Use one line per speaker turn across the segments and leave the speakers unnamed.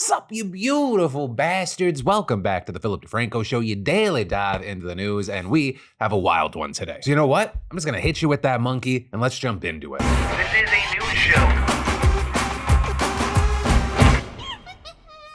Sup, you beautiful bastards. Welcome back to the Philip DeFranco Show, your daily dive into the news, and we have a wild one today. So you know what? I'm just gonna hit you with that monkey, and let's jump into it.
This is a news show.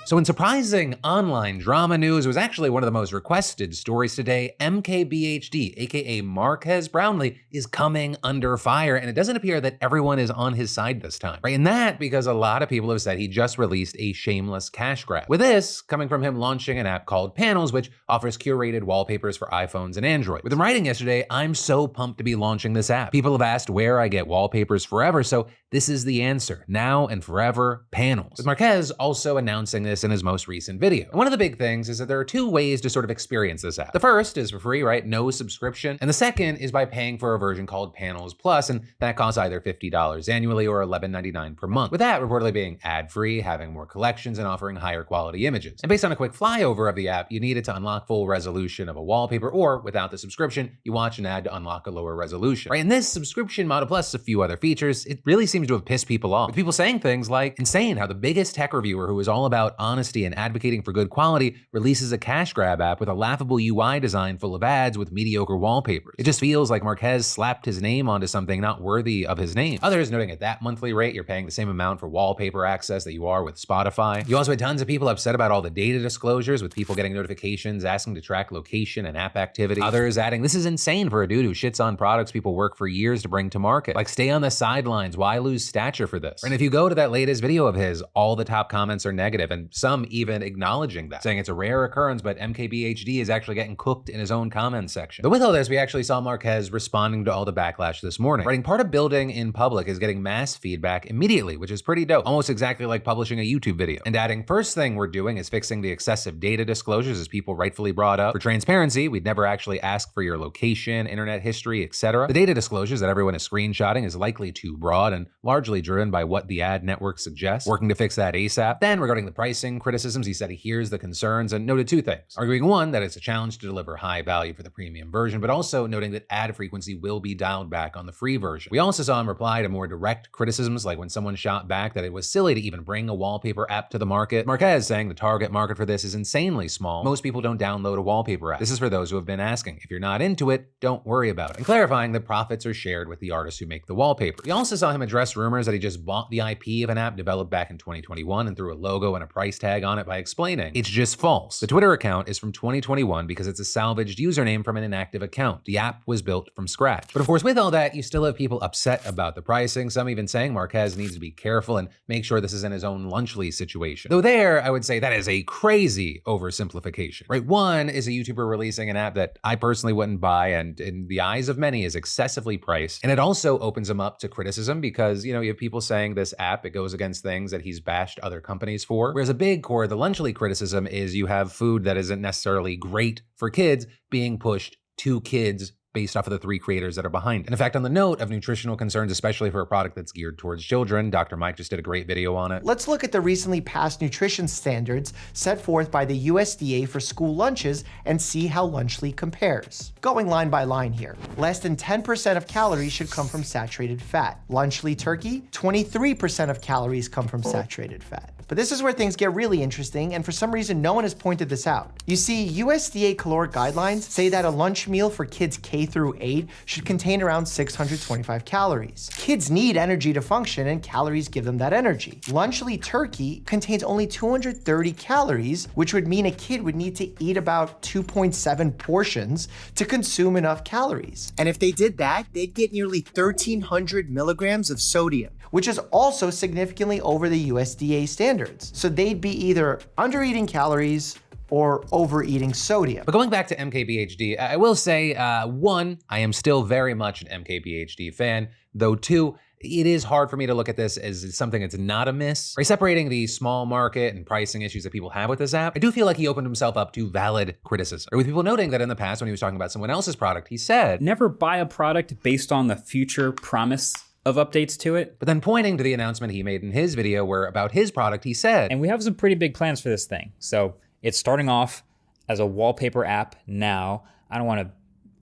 So in surprising online drama news, it was actually one of the most requested stories today. MKBHD, aka Marques Brownlee, is coming under fire, and it doesn't appear that everyone is on his side this time, right? And that because a lot of people have said he just released a shameless cash grab. With this coming from him launching an app called Panels, which offers curated wallpapers for iPhones and Android. With him writing yesterday, I'm so pumped to be launching this app. People have asked where I get wallpapers forever, so this is the answer. Now and forever, Panels. With Marques also announcing this in his most recent video. And one of the big things is that there are two ways to sort of experience this app. The first is for free, right? No subscription. And the second is by paying for a version called Panels Plus, and that costs either $50 annually or $11.99 per month. With that reportedly being ad-free, having more collections, and offering higher quality images. And based on a quick flyover of the app, you need it to unlock full resolution of a wallpaper, or without the subscription, you watch an ad to unlock a lower resolution. Right? And this subscription model plus a few other features, it really seems to have pissed people off. With people saying things like, insane how the biggest tech reviewer who is all about honesty and advocating for good quality releases a cash grab app with a laughable UI design full of ads with mediocre wallpapers. It just feels like Marques slapped his name onto something not worthy of his name. Others noting at that monthly rate, you're paying the same amount for wallpaper access that you are with Spotify. You also had tons of people upset about all the data disclosures, with people getting notifications asking to track location and app activity. Others adding, this is insane for a dude who shits on products people work for years to bring to market. Like, stay on the sidelines, why lose stature for this? And if you go to that latest video of his, all the top comments are negative, and some even acknowledging that, saying it's a rare occurrence, but MKBHD is actually getting cooked in his own comment section. But with all this, we actually saw Marques responding to all the backlash this morning, writing, part of building in public is getting mass feedback immediately, which is pretty dope, almost exactly like publishing a YouTube video. And adding, first thing we're doing is fixing the excessive data disclosures, as people rightfully brought up. For transparency, we'd never actually ask for your location, internet history, etc. The data disclosures that everyone is screenshotting is likely too broad and largely driven by what the ad network suggests. Working to fix that ASAP. Then regarding the pricing criticisms, he said he hears the concerns and noted two things. Arguing one, that it's a challenge to deliver high value for the premium version, but also noting that ad frequency will be dialed back on the free version. We also saw him reply to more direct criticisms, like when someone shot back that it was silly to even bring a wallpaper app to the market. Marques saying the target market for this is insanely small. Most people don't download a wallpaper app. This is for those who have been asking. If you're not into it, don't worry about it. And clarifying that profits are shared with the artists who make the wallpaper. We also saw him address rumors that he just bought the IP of an app developed back in 2021 and threw a logo and a price tag on it by explaining, it's just false. The Twitter account is from 2021 because it's a salvaged username from an inactive account. The app was built from scratch. But of course, with all that, you still have people upset about the pricing, some even saying Marques needs to be careful and make sure this isn't his own Lunchly situation. Though there, I would say that is a crazy oversimplification, right? One is a YouTuber releasing an app that I personally wouldn't buy, and in the eyes of many is excessively priced. And it also opens him up to criticism because, you have people saying this app, it goes against things that he's bashed other companies for. Whereas a big core of the Lunchly criticism is you have food that isn't necessarily great for kids being pushed to kids based off of the three creators that are behind it. And in fact, on the note of nutritional concerns, especially for a product that's geared towards children, Dr. Mike just did a great video on it.
Let's look at the recently passed nutrition standards set forth by the USDA for school lunches and see how Lunchly compares. Going line by line here. Less than 10% of calories should come from saturated fat. Lunchly turkey, 23% of calories come from saturated fat. But this is where things get really interesting, and for some reason, no one has pointed this out. You see, USDA caloric guidelines say that a lunch meal for kids K through 8 should contain around 625 calories. Kids need energy to function, and calories give them that energy. Lunchly turkey contains only 230 calories, which would mean a kid would need to eat about 2.7 portions to consume enough calories. And if they did that, they'd get nearly 1,300 milligrams of sodium, which is also significantly over the USDA standards. So they'd be either under-eating calories or overeating sodium.
But going back to MKBHD, I will say, one, I am still very much an MKBHD fan, though two, it is hard for me to look at this as something that's not a miss. By separating the small market and pricing issues that people have with this app, I do feel like he opened himself up to valid criticism. With people noting that in the past when he was talking about someone else's product, he said,
never buy a product based on the future promise of updates to it.
But then pointing to the announcement he made in his video where about his product, he said,
and we have some pretty big plans for this thing. So it's starting off as a wallpaper app now. I don't want to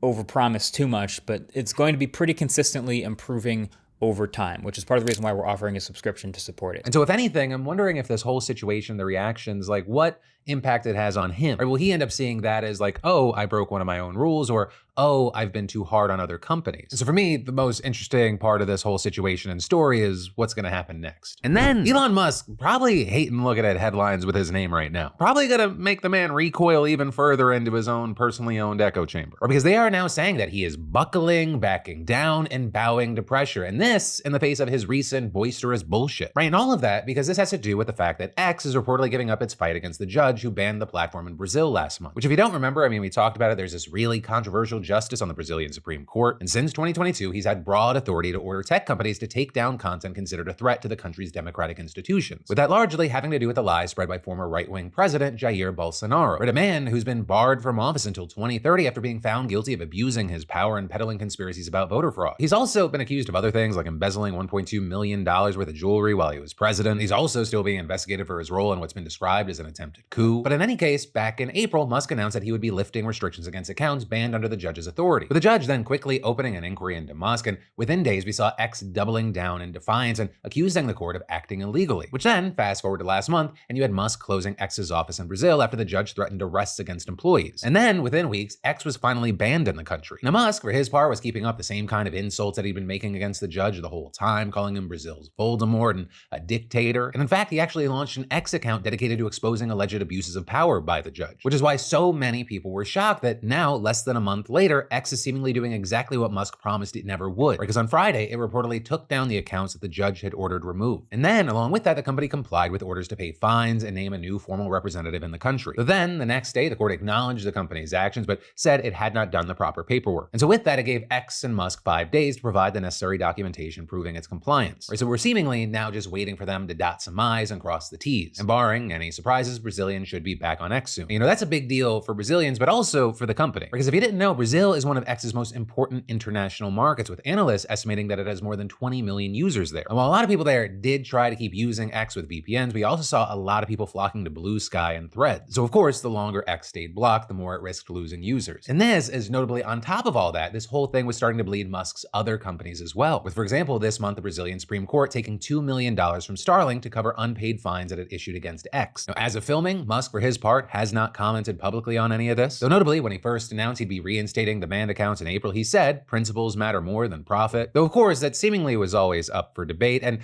overpromise too much, but it's going to be pretty consistently improving over time, which is part of the reason why we're offering a subscription to support it.
And so if anything, I'm wondering if this whole situation, the reactions, like what impact it has on him. Or will he end up seeing that as like, oh, I broke one of my own rules, or oh, I've been too hard on other companies. And so for me, the most interesting part of this whole situation and story is what's gonna happen next. And then Elon Musk, probably hating looking at headlines with his name right now, probably gonna make the man recoil even further into his own personally owned echo chamber. Or because they are now saying that he is buckling, backing down, and bowing to pressure. And this in the face of his recent boisterous bullshit, right? And all of that because this has to do with the fact that X is reportedly giving up its fight against the judge who banned the platform in Brazil last month. Which if you don't remember, I mean, we talked about it, there's this really controversial justice on the Brazilian Supreme Court. And since 2022, he's had broad authority to order tech companies to take down content considered a threat to the country's democratic institutions. With that largely having to do with the lies spread by former right-wing president Jair Bolsonaro, right? A man who's been barred from office until 2030 after being found guilty of abusing his power and peddling conspiracies about voter fraud. He's also been accused of other things like embezzling $1.2 million worth of jewelry while he was president. He's also still being investigated for his role in what's been described as an attempted coup. But in any case, back in April, Musk announced that he would be lifting restrictions against accounts banned under the judge's authority, with the judge then quickly opening an inquiry into Musk, and within days we saw X doubling down in defiance and accusing the court of acting illegally. Which then, fast forward to last month, and you had Musk closing X's office in Brazil after the judge threatened arrests against employees. And then, within weeks, X was finally banned in the country. Now Musk, for his part, was keeping up the same kind of insults that he'd been making against the judge the whole time, calling him Brazil's Voldemort and a dictator. And in fact, he actually launched an X account dedicated to exposing alleged abuses of power by the judge, which is why so many people were shocked that now, less than a month later, X is seemingly doing exactly what Musk promised it never would. Because on Friday, it reportedly took down the accounts that the judge had ordered removed. And then, along with that, the company complied with orders to pay fines and name a new formal representative in the country. So then, the next day, the court acknowledged the company's actions, but said it had not done the proper paperwork. And so with that, it gave X and Musk 5 days to provide the necessary documentation proving its compliance. Right, so we're seemingly now just waiting for them to dot some I's and cross the T's. And barring any surprises, Brazilians should be back on X soon. You know, that's a big deal for Brazilians, but also for the company. Because if you didn't know, Brazil is one of X's most important international markets, with analysts estimating that it has more than 20 million users there. And while a lot of people there did try to keep using X with VPNs, we also saw a lot of people flocking to Blue Sky and Threads. So of course, the longer X stayed blocked, the more it risked losing users. And this is notably on top of all that, this whole thing was starting to bleed Musk's other companies as well. With, for example, this month, the Brazilian Supreme Court taking $2 million from Starlink to cover unpaid fines that it issued against X. Now, as of filming, Musk, for his part, has not commented publicly on any of this. Though notably, when he first announced he'd be reinstating the banned accounts in April, he said, principles matter more than profit. Though of course, that seemingly was always up for debate, and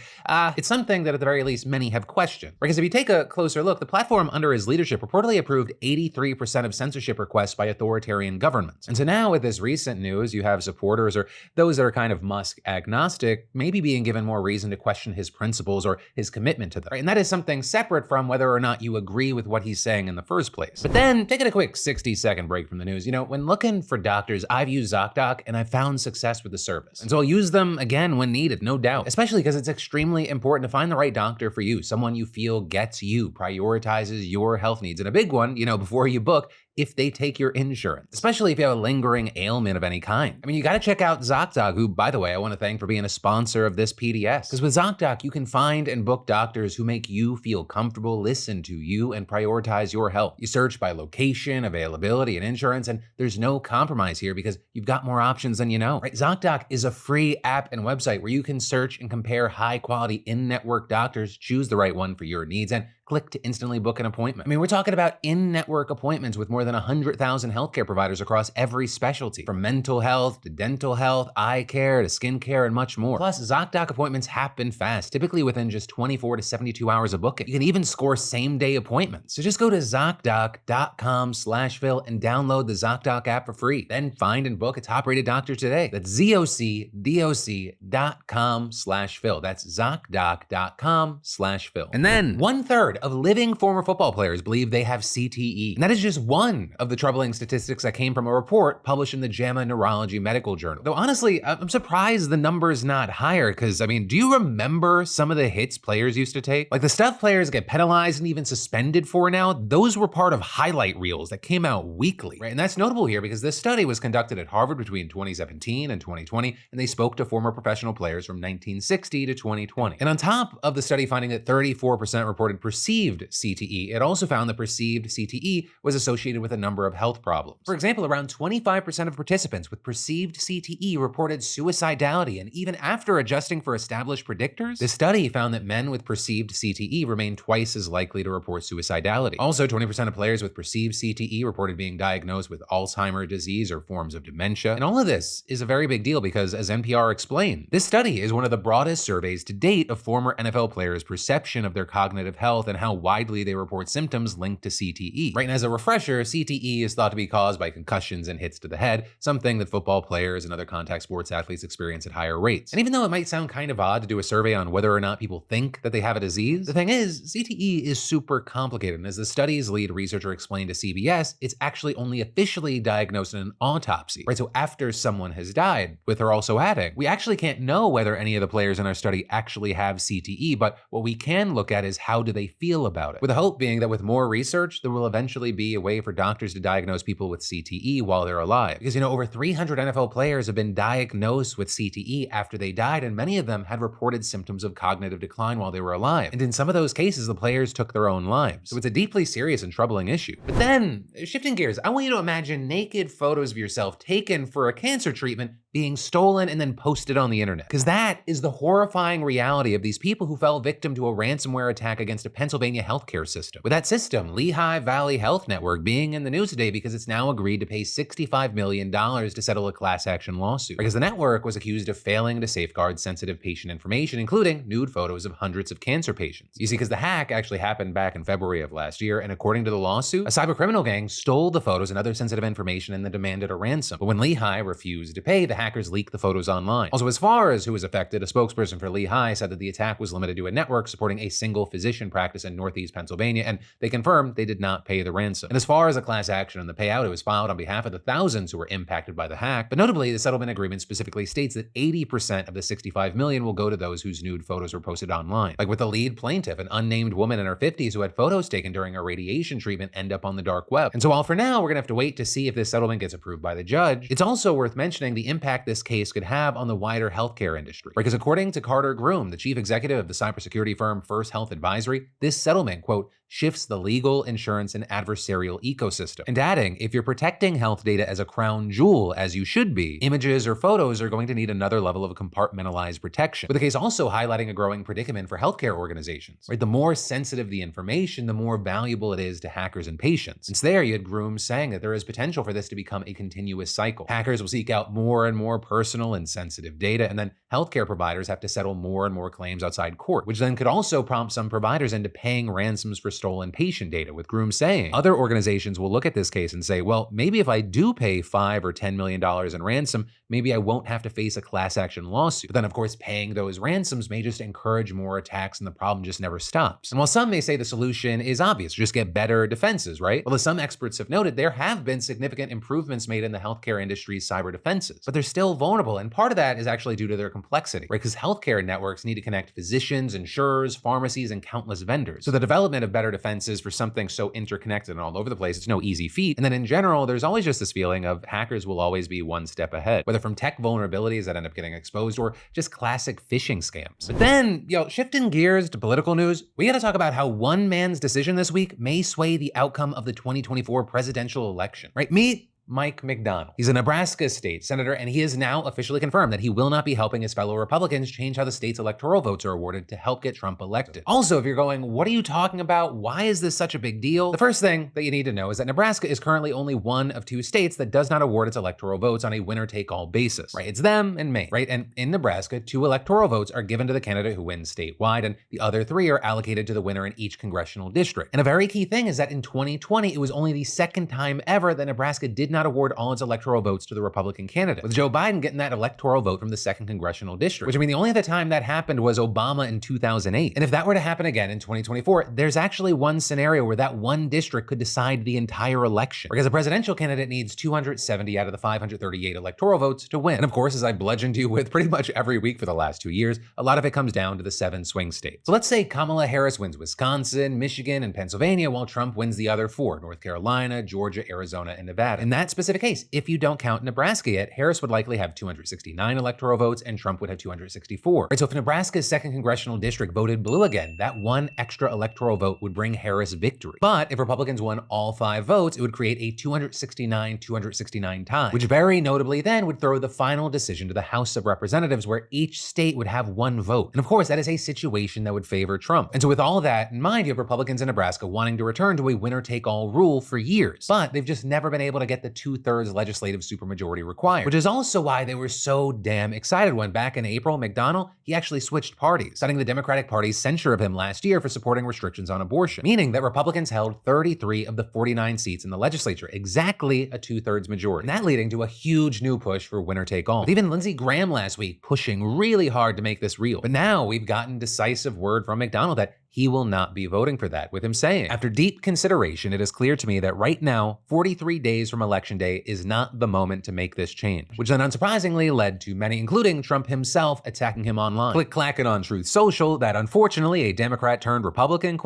it's something that at the very least many have questioned. Because if you take a closer look, the platform under his leadership reportedly approved 83% of censorship requests by authoritarian governments. And so now with this recent news, you have supporters or those that are kind of Musk agnostic maybe being given more reason to question his principles or his commitment to them. Right? And that is something separate from whether or not you agree with what he's saying in the first place. But then, taking a quick 60-second break from the news, you know, when looking for doctors, I've used ZocDoc and I've found success with the service. And so I'll use them again when needed, no doubt. Especially because it's extremely important to find the right doctor for you, someone you feel gets you, prioritizes your health needs. And a big one, you know, before you book, if they take your insurance, especially if you have a lingering ailment of any kind. I mean, you got to check out ZocDoc, who, by the way, I want to thank for being a sponsor of this PDS. Because with ZocDoc, you can find and book doctors who make you feel comfortable, listen to you, and prioritize your health. You search by location, availability, and insurance, and there's no compromise here because you've got more options than you know. Right? ZocDoc is a free app and website where you can search and compare high-quality in-network doctors, choose the right one for your needs, and click to instantly book an appointment. I mean, we're talking about in-network appointments with more than 100,000 healthcare providers across every specialty, from mental health to dental health, eye care to skin care, and much more. Plus, ZocDoc appointments happen fast, typically within just 24 to 72 hours of booking. You can even score same-day appointments. So just go to ZocDoc.com/Phil and download the ZocDoc app for free. Then find and book a top-rated doctor today. That's ZocDoc.com/Phil. That's ZocDoc.com/Phil. And then 1/3 of living former football players believe they have CTE. And that is just one of the troubling statistics that came from a report published in the JAMA Neurology Medical Journal. Though honestly, I'm surprised the number's not higher, because I mean, do you remember some of the hits players used to take? Like the stuff players get penalized and even suspended for now, those were part of highlight reels that came out weekly, right? And that's notable here because this study was conducted at Harvard between 2017 and 2020, and they spoke to former professional players from 1960 to 2020. And on top of the study finding that 34% reported perceived perceived CTE, it also found that perceived CTE was associated with a number of health problems. For example, around 25% of participants with perceived CTE reported suicidality, and even after adjusting for established predictors, the study found that men with perceived CTE remained twice as likely to report suicidality. Also, 20% of players with perceived CTE reported being diagnosed with Alzheimer's disease or forms of dementia. And all of this is a very big deal because, as NPR explained, this study is one of the broadest surveys to date of former NFL players' perception of their cognitive health and how widely they report symptoms linked to CTE. Right, and as a refresher, CTE is thought to be caused by concussions and hits to the head, something that football players and other contact sports athletes experience at higher rates. And even though it might sound kind of odd to do a survey on whether or not people think that they have a disease, the thing is, CTE is super complicated, and as the study's lead researcher explained to CBS, it's actually only officially diagnosed in an autopsy. Right, so after someone has died, with her also adding, we actually can't know whether any of the players in our study actually have CTE, but what we can look at is how do they feel about it. With the hope being that with more research, there will eventually be a way for doctors to diagnose people with CTE while they're alive. Because, over 300 NFL players have been diagnosed with CTE after they died, and many of them had reported symptoms of cognitive decline while they were alive. And in some of those cases, the players took their own lives. So it's a deeply serious and troubling issue. But then, shifting gears, I want you to imagine naked photos of yourself taken for a cancer treatment being stolen and then posted on the internet. Because that is the horrifying reality of these people who fell victim to a ransomware attack against a Pennsylvania healthcare system. With that system, Lehigh Valley Health Network, being in the news today because it's now agreed to pay $65 million to settle a class action lawsuit. Because the network was accused of failing to safeguard sensitive patient information, including nude photos of hundreds of cancer patients. You see, because the hack actually happened back in February of last year, and according to the lawsuit, a cybercriminal gang stole the photos and other sensitive information and then demanded a ransom. But when Lehigh refused to pay, the hackers leaked the photos online. Also, as far as who was affected, a spokesperson for Lehigh said that the attack was limited to a network supporting a single physician practice in Northeast Pennsylvania, and they confirmed they did not pay the ransom. And as far as a class action and the payout, it was filed on behalf of the thousands who were impacted by the hack. But notably, the settlement agreement specifically states that 80% of the $65 million will go to those whose nude photos were posted online. Like with the lead plaintiff, an unnamed woman in her 50s who had photos taken during a radiation treatment end up on the dark web. And so while for now we're gonna have to wait to see if this settlement gets approved by the judge, it's also worth mentioning the impact this case could have on the wider healthcare industry. Because according to Carter Groom, the chief executive of the cybersecurity firm First Health Advisory, this settlement, quote, shifts the legal, insurance, and adversarial ecosystem. And adding, if you're protecting health data as a crown jewel, as you should be, images or photos are going to need another level of compartmentalized protection. With the case also highlighting a growing predicament for healthcare organizations. Right, the more sensitive the information, the more valuable it is to hackers and patients. Since there, you had Groom saying that there is potential for this to become a continuous cycle. Hackers will seek out more and more personal and sensitive data, and then healthcare providers have to settle more and more claims outside court, which then could also prompt some providers into paying ransoms for stolen patient data, with Groom saying other organizations will look at this case and say, well, maybe if I do pay $5 or $10 million in ransom, maybe I won't have to face a class action lawsuit. But then, of course, paying those ransoms may just encourage more attacks and the problem just never stops. And while some may say the solution is obvious, just get better defenses, right? Well, as some experts have noted, there have been significant improvements made in the healthcare industry's cyber defenses, but they're still vulnerable. And part of that is actually due to their complexity, right? Because healthcare networks need to connect physicians, insurers, pharmacies, and countless vendors. So the development of better defenses for something so interconnected and all over the place, it's no easy feat. And then in general, there's always just this feeling of hackers will always be one step ahead, whether from tech vulnerabilities that end up getting exposed or just classic phishing scams. But then, shifting gears to political news, we gotta talk about how one man's decision this week may sway the outcome of the 2024 presidential election, right? Meet Mike McDonald. He's a Nebraska state senator, and he has now officially confirmed that he will not be helping his fellow Republicans change how the state's electoral votes are awarded to help get Trump elected. Also, if you're going, what are you talking about? Why is this such a big deal? The first thing that you need to know is that Nebraska is currently only one of two states that does not award its electoral votes on a winner-take-all basis, right? It's them and Maine, right? And in Nebraska, 2 electoral votes are given to the candidate who wins statewide, and the other 3 are allocated to the winner in each congressional district. And a very key thing is that in 2020, it was only the second time ever that Nebraska did not award all its electoral votes to the Republican candidate, with Joe Biden getting that electoral vote from the 2nd congressional district, which, I mean, the only other time that happened was Obama in 2008. And if that were to happen again in 2024, there's actually one scenario where that one district could decide the entire election, because a presidential candidate needs 270 out of the 538 electoral votes to win. And of course, as I bludgeoned you with pretty much every week for the last 2 years, a lot of it comes down to the 7 swing states. So let's say Kamala Harris wins Wisconsin, Michigan, and Pennsylvania, while Trump wins the other 4, North Carolina, Georgia, Arizona, and Nevada. In that that specific case, if you don't count Nebraska yet, Harris would likely have 269 electoral votes and Trump would have 264. Right, so if Nebraska's 2nd congressional district voted blue again, that one extra electoral vote would bring Harris victory. But if Republicans won all 5 votes, it would create a 269-269 tie, which very notably then would throw the final decision to the House of Representatives, where each state would have 1 vote. And of course, that is a situation that would favor Trump. And so with all that in mind, you have Republicans in Nebraska wanting to return to a winner-take-all rule for years, but they've just never been able to get the 2/3 legislative supermajority required, which is also why they were so damn excited when back in April, McDonnell, he actually switched parties, citing the Democratic Party's censure of him last year for supporting restrictions on abortion, meaning that Republicans held 33 of the 49 seats in the legislature, exactly a 2/3 majority, and that leading to a huge new push for winner-take-all, with even Lindsey Graham last week pushing really hard to make this real. But now we've gotten decisive word from McDonnell that he will not be voting for that, with him saying, "After deep consideration, it is clear to me that right now, 43 days from Election Day, is not the moment to make this change," which then unsurprisingly led to many, including Trump himself, attacking him online. Click-clacking on Truth Social that unfortunately a Democrat turned Republican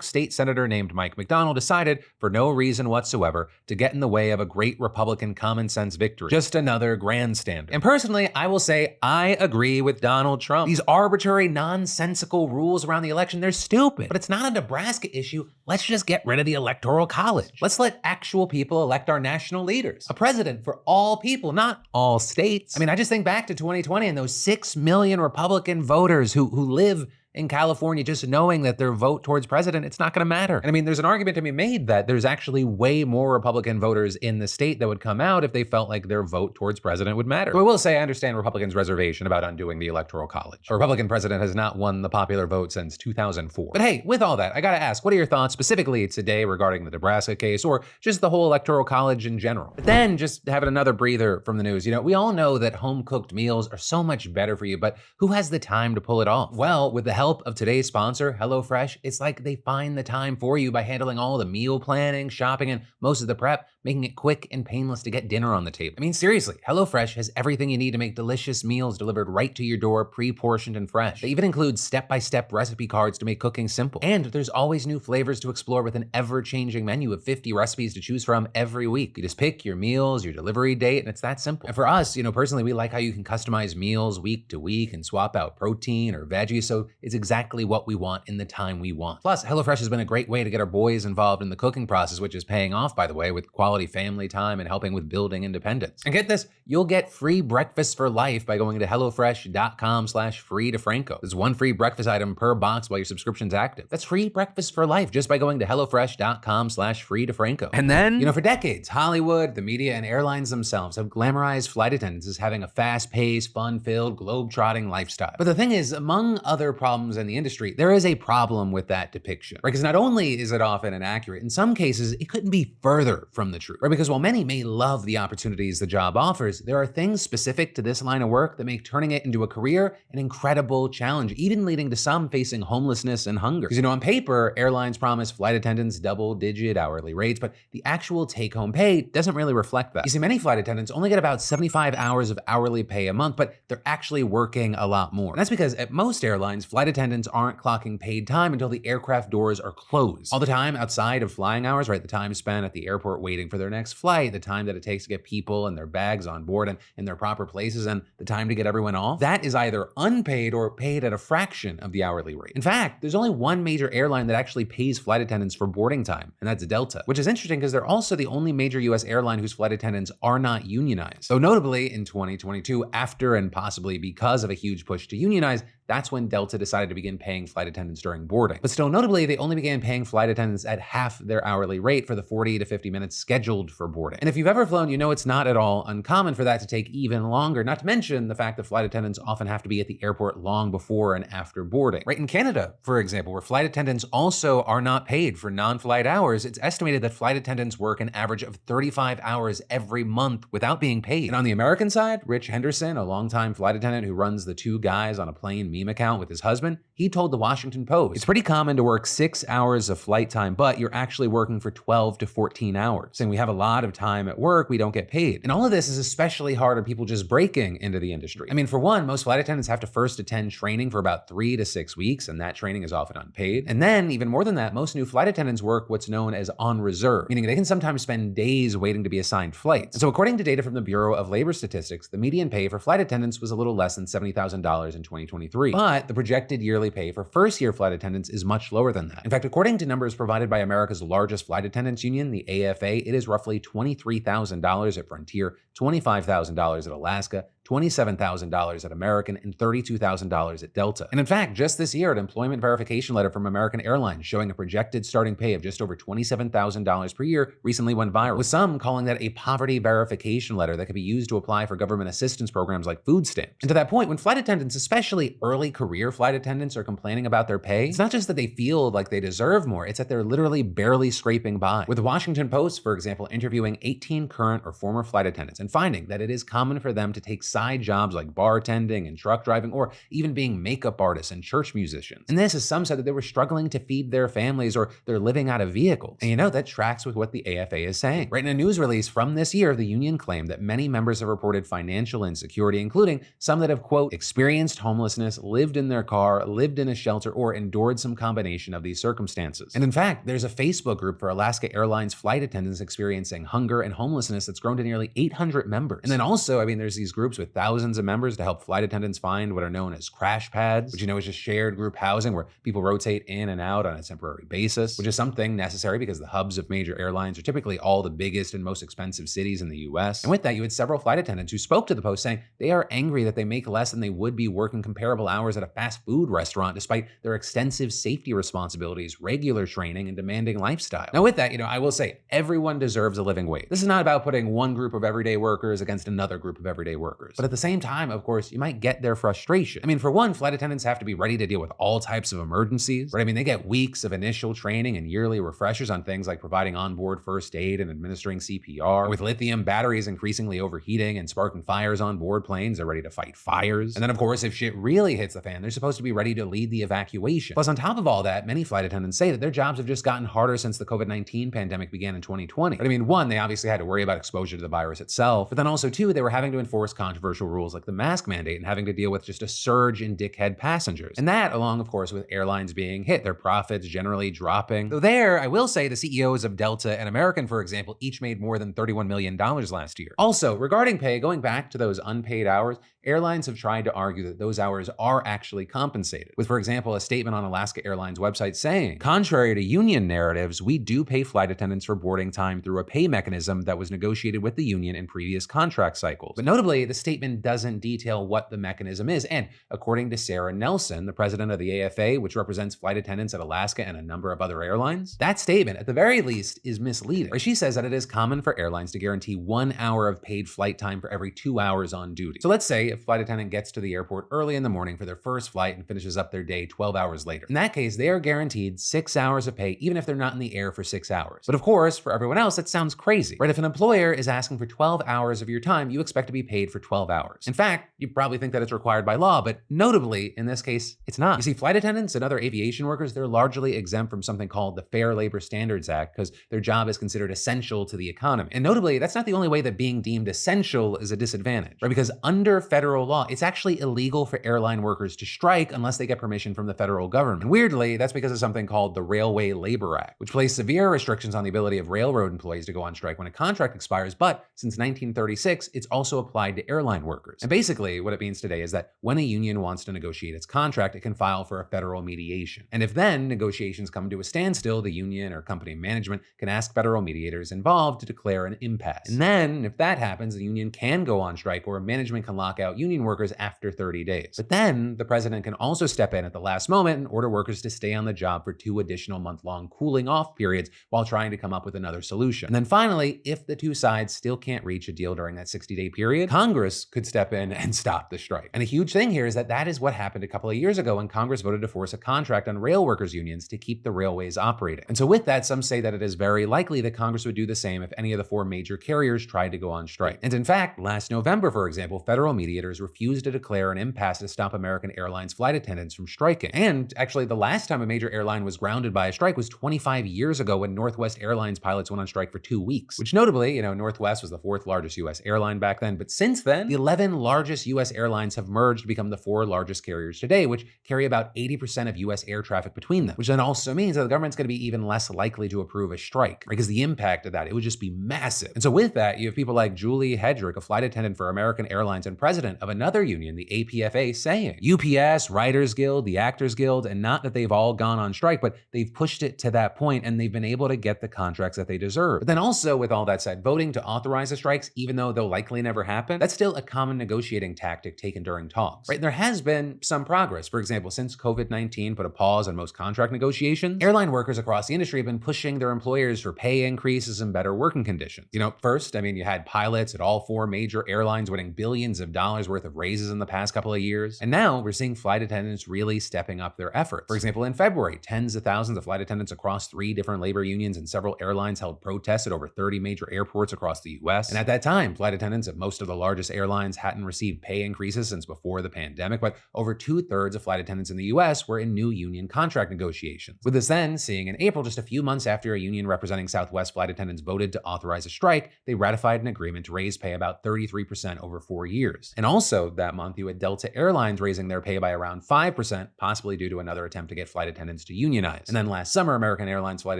state senator named Mike McDonnell decided, for no reason whatsoever, to get in the way of a great Republican common sense victory. Just another grandstander. And personally, I will say I agree with Donald Trump. These arbitrary, nonsensical rules around the election, they're stupid. But it's not a Nebraska issue. Let's just get rid of the Electoral College. Let's let actual people elect our national leaders. A president for all people, not all states. I mean, I just think back to 2020 and those 6 million Republican voters who live in California, just knowing that their vote towards president, it's not going to matter. And I mean, there's an argument to be made that there's actually way more Republican voters in the state that would come out if they felt like their vote towards president would matter. So I will say I understand Republicans' reservation about undoing the Electoral College. A Republican president has not won the popular vote since 2004. But hey, with all that, I gotta ask, what are your thoughts specifically today regarding the Nebraska case or just the whole Electoral College in general? But then just having another breather from the news. You know, we all know that home-cooked meals are so much better for you, but who has the time to pull it off? Well, with the help of today's sponsor, HelloFresh, it's like they find the time for you by handling all the meal planning, shopping, and most of the prep, making it quick and painless to get dinner on the table. I mean, seriously, HelloFresh has everything you need to make delicious meals delivered right to your door, pre-portioned and fresh. They even include step-by-step recipe cards to make cooking simple. And there's always new flavors to explore with an ever-changing menu of 50 recipes to choose from every week. You just pick your meals, your delivery date, and it's that simple. And for us, you know, personally, we like how you can customize meals week to week and swap out protein or veggies, so it's exactly what we want in the time we want. Plus, HelloFresh has been a great way to get our boys involved in the cooking process, which is paying off, by the way, with quality family time and helping with building independence. And get this, you'll get free breakfast for life by going to HelloFresh.com/free DeFranco. There's 1 free breakfast item per box while your subscription's active. That's free breakfast for life just by going to HelloFresh.com/free DeFranco. And then, you know, for decades, Hollywood, the media, and airlines themselves have glamorized flight attendants as having a fast-paced, fun-filled, globe-trotting lifestyle. But the thing is, among other problems in the industry, there is a problem with that depiction, right? Because not only is it often inaccurate, in some cases, it couldn't be further from the truth, right? Because while many may love the opportunities the job offers, there are things specific to this line of work that make turning it into a career an incredible challenge, even leading to some facing homelessness and hunger. Because, you know, on paper, airlines promise flight attendants double-digit hourly rates, but the actual take-home pay doesn't really reflect that. You see, many flight attendants only get about 75 hours of hourly pay a month, but they're actually working a lot more. And that's because at most airlines, flight attendants aren't clocking paid time until the aircraft doors are closed. All the time outside of flying hours, right? The time spent at the airport waiting for their next flight, the time that it takes to get people and their bags on board and in their proper places, and the time to get everyone off, that is either unpaid or paid at a fraction of the hourly rate. In fact, there's only one major airline that actually pays flight attendants for boarding time, and that's Delta, which is interesting because they're also the only major US airline whose flight attendants are not unionized. So notably, in 2022, after and possibly because of a huge push to unionize, that's when Delta decided to begin paying flight attendants during boarding. But still notably, they only began paying flight attendants at half their hourly rate for the 40 to 50 minutes scheduled for boarding. And if you've ever flown, you know it's not at all uncommon for that to take even longer, not to mention the fact that flight attendants often have to be at the airport long before and after boarding. Right in Canada, for example, where flight attendants also are not paid for non-flight hours, it's estimated that flight attendants work an average of 35 hours every month without being paid. And on the American side, Rich Henderson, a longtime flight attendant who runs the Two Guys on a Plane meme account with his husband, management, he told the Washington Post, "It's pretty common to work 6 hours of flight time, but you're actually working for 12 to 14 hours. Saying we have a lot of time at work, we don't get paid." And all of this is especially hard on people just breaking into the industry. I mean, for one, most flight attendants have to first attend training for about 3 to 6 weeks, and that training is often unpaid. And then, even more than that, most new flight attendants work what's known as on reserve, meaning they can sometimes spend days waiting to be assigned flights. And so according to data from the Bureau of Labor Statistics, the median pay for flight attendants was a little less than $70,000 in 2023. But the projected yearly pay for first-year flight attendants is much lower than that. In fact, according to numbers provided by America's largest flight attendants union, the AFA, it is roughly $23,000 at Frontier, $25,000 at Alaska, $27,000 at American, and $32,000 at Delta. And in fact, just this year, an employment verification letter from American Airlines showing a projected starting pay of just over $27,000 per year recently went viral, with some calling that a poverty verification letter that could be used to apply for government assistance programs like food stamps. And to that point, when flight attendants, especially early career flight attendants, are complaining about their pay, it's not just that they feel like they deserve more, it's that they're literally barely scraping by. With the Washington Post, for example, interviewing 18 current or former flight attendants and finding that it is common for them to take side jobs like bartending and truck driving, or even being makeup artists and church musicians. And this, as some said, that they were struggling to feed their families or they're living out of vehicles. And you know, that tracks with what the AFA is saying. Right, in a news release from this year, the union claimed that many members have reported financial insecurity, including some that have, quote, experienced homelessness, lived in their car, lived in a shelter, or endured some combination of these circumstances. And in fact, there's a Facebook group for Alaska Airlines flight attendants experiencing hunger and homelessness that's grown to nearly 800 members. And then also, I mean, there's these groups with thousands of members to help flight attendants find what are known as crash pads, which you know is just shared group housing where people rotate in and out on a temporary basis, which is something necessary because the hubs of major airlines are typically all the biggest and most expensive cities in the US. And with that, you had several flight attendants who spoke to the Post saying they are angry that they make less than they would be working comparable hours at a fast food restaurant despite their extensive safety responsibilities, regular training, and demanding lifestyle. Now with that, you know, I will say everyone deserves a living wage. This is not about putting one group of everyday workers against another group of everyday workers. But at the same time, of course, you might get their frustration. I mean, for one, flight attendants have to be ready to deal with all types of emergencies, right? I mean, they get weeks of initial training and yearly refreshers on things like providing onboard first aid and administering CPR. With lithium batteries increasingly overheating and sparking fires on board planes, they're ready to fight fires. And then, of course, if shit really hits the fan, they're supposed to be ready to lead the evacuation. Plus, on top of all that, many flight attendants say that their jobs have just gotten harder since the COVID-19 pandemic began in 2020. But I mean, one, they obviously had to worry about exposure to the virus itself, but then also two, they were having to enforce controversial rules like the mask mandate and having to deal with just a surge in dickhead passengers. And that, along, of course, with airlines being hit, their profits generally dropping. Though there, I will say the CEOs of Delta and American, for example, each made more than $31 million last year. Also, regarding pay, going back to those unpaid hours, airlines have tried to argue that those hours are actually compensated, with, for example, a statement on Alaska Airlines' website saying, contrary to union narratives, we do pay flight attendants for boarding time through a pay mechanism that was negotiated with the union in previous contract cycles. But notably, the statement doesn't detail what the mechanism is, and according to Sarah Nelson, the president of the AFA, which represents flight attendants at Alaska and a number of other airlines, that statement, at the very least, is misleading. She says that it is common for airlines to guarantee 1 hour of paid flight time for every 2 hours on duty. So let's say a flight attendant gets to the airport early in the morning for their first flight and finishes up their day 12 hours later. In that case, they are guaranteed 6 hours of pay, even if they're not in the air for 6 hours. But of course, for everyone else, that sounds crazy, right? If an employer is asking for 12 hours of your time, you expect to be paid for 12 hours. In fact, you probably think that it's required by law, but notably, in this case, it's not. You see, flight attendants and other aviation workers, they're largely exempt from something called the Fair Labor Standards Act because their job is considered essential to the economy. And notably, that's not the only way that being deemed essential is a disadvantage, right? Because under federal law, it's actually illegal for airline workers to strike unless they get permission from the federal government. And weirdly, that's because of something called the Railway Labor Act, which placed severe restrictions on the ability of railroad employees to go on strike when a contract expires, but since 1936, it's also applied to airline workers. And basically, what it means today is that when a union wants to negotiate its contract, it can file for a federal mediation. And if then negotiations come to a standstill, the union or company management can ask federal mediators involved to declare an impasse. And then, if that happens, the union can go on strike or management can lock out union workers after 30 days. But then, the president can also step in at the last moment and order workers to stay on the job for 2 additional month-long cooling off periods while trying to come up with another solution. And then finally, if the two sides still can't reach a deal during that 60-day period, Congress Congress could step in and stop the strike. And a huge thing here is that that is what happened a couple of years ago when Congress voted to force a contract on rail workers unions to keep the railways operating. And so with that, some say that it is very likely that Congress would do the same if any of the 4 major carriers tried to go on strike. And in fact, last November, for example, federal mediators refused to declare an impasse to stop American Airlines flight attendants from striking. And actually, the last time a major airline was grounded by a strike was 25 years ago when Northwest Airlines pilots went on strike for 2 weeks, which notably, Northwest was the 4th largest US airline back then. But since then, the 11 largest US airlines have merged to become the 4 largest carriers today, which carry about 80% of US air traffic between them, which then also means that the government's going to be even less likely to approve a strike, because the impact of that, it would just be massive. And so with that, you have people like Julie Hedrick, a flight attendant for American Airlines and president of another union, the APFA, saying UPS, Writers Guild, the Actors Guild, and not that they've all gone on strike, but they've pushed it to that point and they've been able to get the contracts that they deserve. But then also, with all that said, voting to authorize the strikes, even though they'll likely never happen, that's still a common negotiating tactic taken during talks, right? And there has been some progress. For example, since COVID-19 put a pause on most contract negotiations, airline workers across the industry have been pushing their employers for pay increases and better working conditions. First, you had pilots at all 4 major airlines winning billions of dollars worth of raises in the past couple of years. And now we're seeing flight attendants really stepping up their efforts. For example, in February, tens of thousands of flight attendants across 3 different labor unions and several airlines held protests at over 30 major airports across the US. And at that time, flight attendants at most of the largest airlines hadn't received pay increases since before the pandemic, but over 2/3 of flight attendants in the US were in new union contract negotiations. With this then seeing in April, just a few months after a union representing Southwest flight attendants voted to authorize a strike, they ratified an agreement to raise pay about 33% over 4 years. And also that month, you had Delta Airlines raising their pay by around 5%, possibly due to another attempt to get flight attendants to unionize. And then last summer, American Airlines flight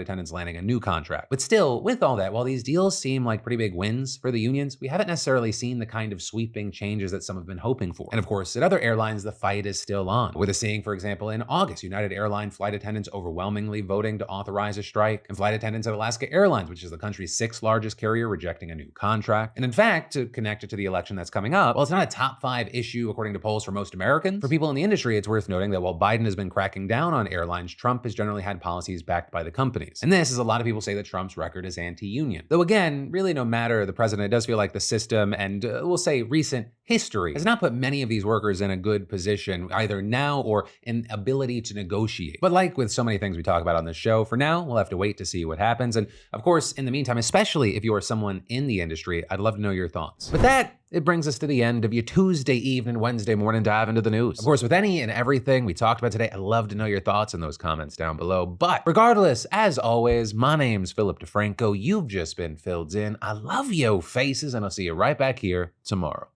attendants landing a new contract. But still, with all that, while these deals seem like pretty big wins for the unions, we haven't necessarily seen the kind of sweeping changes that some have been hoping for. And of course, at other airlines, the fight is still on. With us seeing, for example, in August, United Airlines flight attendants overwhelmingly voting to authorize a strike, and flight attendants at Alaska Airlines, which is the country's 6th largest carrier, rejecting a new contract. And in fact, to connect it to the election that's coming up, while it's not a top 5 issue according to polls for most Americans, for people in the industry, it's worth noting that while Biden has been cracking down on airlines, Trump has generally had policies backed by the companies. And this is, a lot of people say that Trump's record is anti-union. Though again, really no matter the president, it does feel like the system and we'll say recent history has not put many of these workers in a good position, either now or in ability to negotiate. But like with so many things we talk about on this show, for now, we'll have to wait to see what happens. And of course, in the meantime, especially if you are someone in the industry, I'd love to know your thoughts. With that, it brings us to the end of your Tuesday evening, Wednesday morning dive into the news. Of course, with any and everything we talked about today, I'd love to know your thoughts in those comments down below. But regardless, as always, my name's Philip DeFranco. You've just been filled in. I love yo faces, and I'll see you right back here tomorrow.